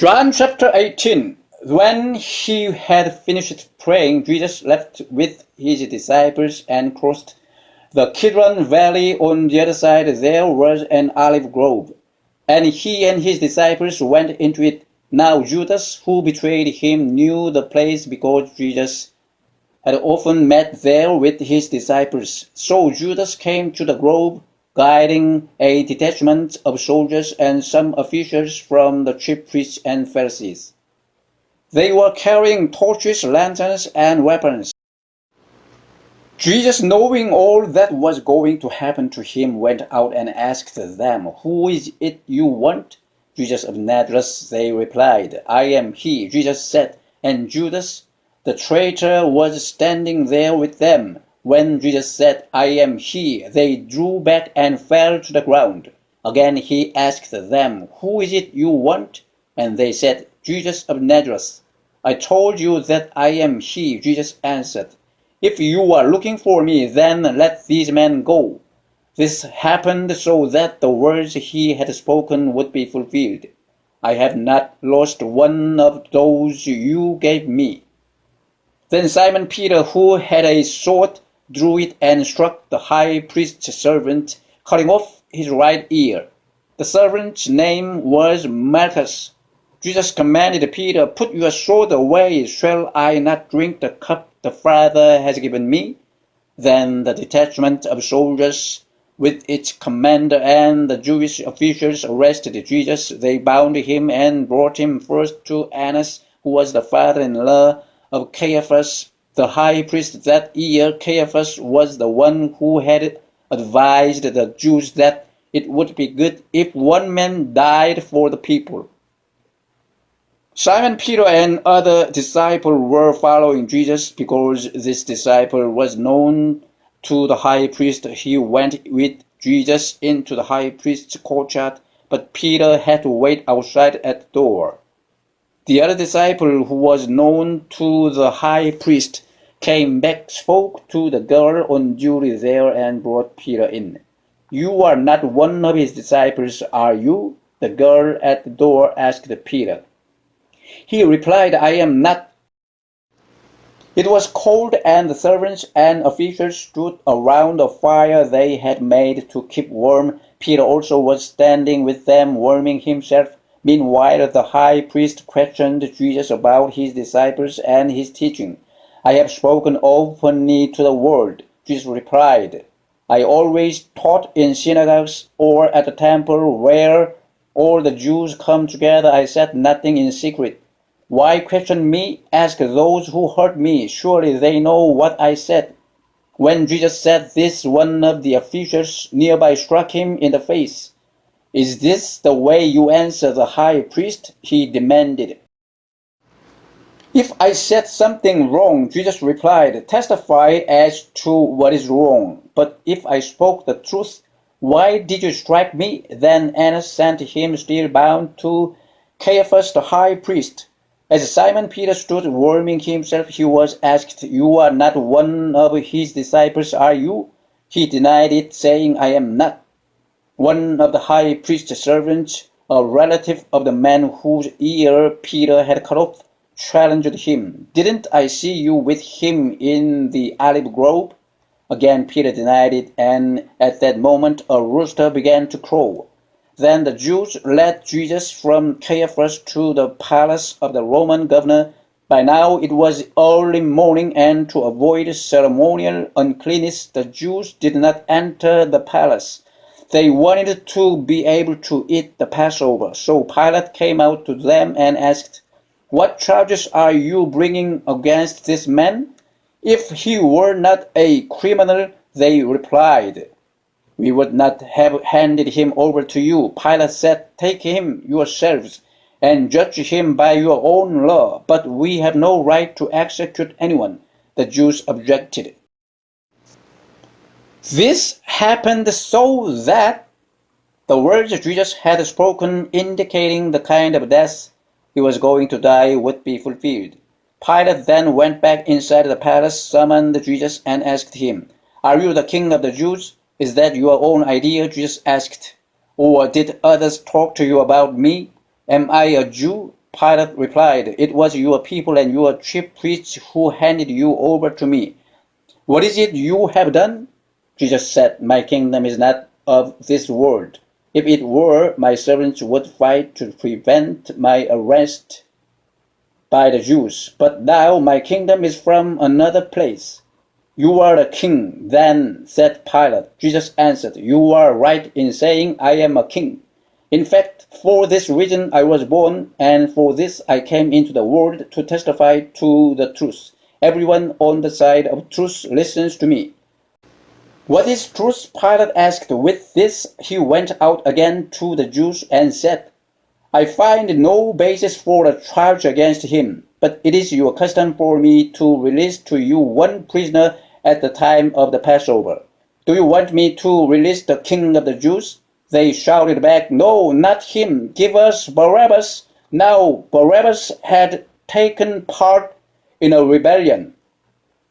John chapter 18. When he had finished praying, Jesus left with his disciples and crossed the Kidron Valley. On the other side there was an olive grove, and he and his disciples went into it. Now Judas, who betrayed him, knew the place because Jesus had often met there with his disciples. So Judas came to the grove, guiding a detachment of soldiers and some officials from the chief priests and Pharisees. They were carrying torches, lanterns, and weapons. Jesus, knowing all that was going to happen to him, went out and asked them, "Who is it you want?" "Jesus of Nazareth," they replied. "I am he," Jesus said, and Judas, the traitor, was standing there with them. When Jesus said, "I am he," they drew back and fell to the ground. Again he asked them, "Who is it you want?" And they said, "Jesus of Nazareth." "I told you that I am he," Jesus answered. "If you are looking for me, then let these men go." This happened so that the words he had spoken would be fulfilled. "I have not lost one of those you gave me." Then Simon Peter, who had a sword, drew it and struck the high priest's servant, cutting off his right ear. The servant's name was Malchus. Jesus commanded Peter, "Put your sword away. Shall I not drink the cup the Father has given me?" Then the detachment of soldiers, with its commander and the Jewish officials, arrested Jesus. They bound him and brought him first to Annas, who was the father-in-law of Caiaphas, the high priest. That year Caiaphas was the one who had advised the Jews that it would be good if one man died for the people. Simon Peter and other disciples were following Jesus. Because this disciple was known to the high priest, he went with Jesus into the high priest's courtyard, but Peter had to wait outside at the door. The other disciple, who was known to the high priest, came back, spoke to the girl on duty there, and brought Peter in. "You are not one of his disciples, are you?" the girl at the door asked Peter. He replied, "I am not." It was cold, and the servants and officials stood around a fire they had made to keep warm. Peter also was standing with them, warming himself. Meanwhile, the high priest questioned Jesus about his disciples and his teaching. "I have spoken openly to the world," Jesus replied. "I always taught in synagogues or at the temple where all the Jews come together. I said nothing in secret. Why question me? Ask those who heard me. Surely they know what I said." When Jesus said this, one of the officials nearby struck him in the face. "Is this the way you answer the high priest?" he demanded. "If I said something wrong," Jesus replied, "testify as to what is wrong. But if I spoke the truth, why did you strike me?" Then Annas sent him, still bound, to Caiaphas the high priest. As Simon Peter stood warming himself, he was asked, "You are not one of his disciples, are you?" He denied it, saying, "I am not." One of the high priest's servants, a relative of the man whose ear Peter had cut off, challenged him. "Didn't I see you with him in the olive grove?" Again Peter denied it, and at that moment a rooster began to crow. Then the Jews led Jesus from Caiaphas to the palace of the Roman governor. By now it was early morning, and to avoid ceremonial uncleanness, the Jews did not enter the palace. They wanted to be able to eat the Passover. So Pilate came out to them and asked, "What charges are you bringing against this man?" "If he were not a criminal," they replied, "we would not have handed him over to you." Pilate said, "Take him yourselves and judge him by your own law." "But we have no right to execute anyone," the Jews objected. This happened so that the words Jesus had spoken, indicating the kind of death he was going to die, would be fulfilled. Pilate then went back inside the palace, summoned Jesus, and asked him, "Are you the king of the Jews?" "Is that your own idea?" Jesus asked. "Or did others talk to you about me? Am I a Jew?" Pilate replied, "It was your people and your chief priests who handed you over to me. What is it you have done?" Jesus said, "My kingdom is not of this world. If it were, my servants would fight to prevent my arrest by the Jews. But now my kingdom is from another place." "You are a king, then," said Pilate. Jesus answered, "You are right in saying I am a king. In fact, for this reason I was born, and for this I came into the world, to testify to the truth. Everyone on the side of truth listens to me." "What is truth?" Pilate asked. With this he went out again to the Jews and said, "I find no basis for a charge against him, but it is your custom for me to release to you one prisoner at the time of the Passover. Do you want me to release the king of the Jews?" They shouted back, "No, not him. Give us Barabbas." Now Barabbas had taken part in a rebellion,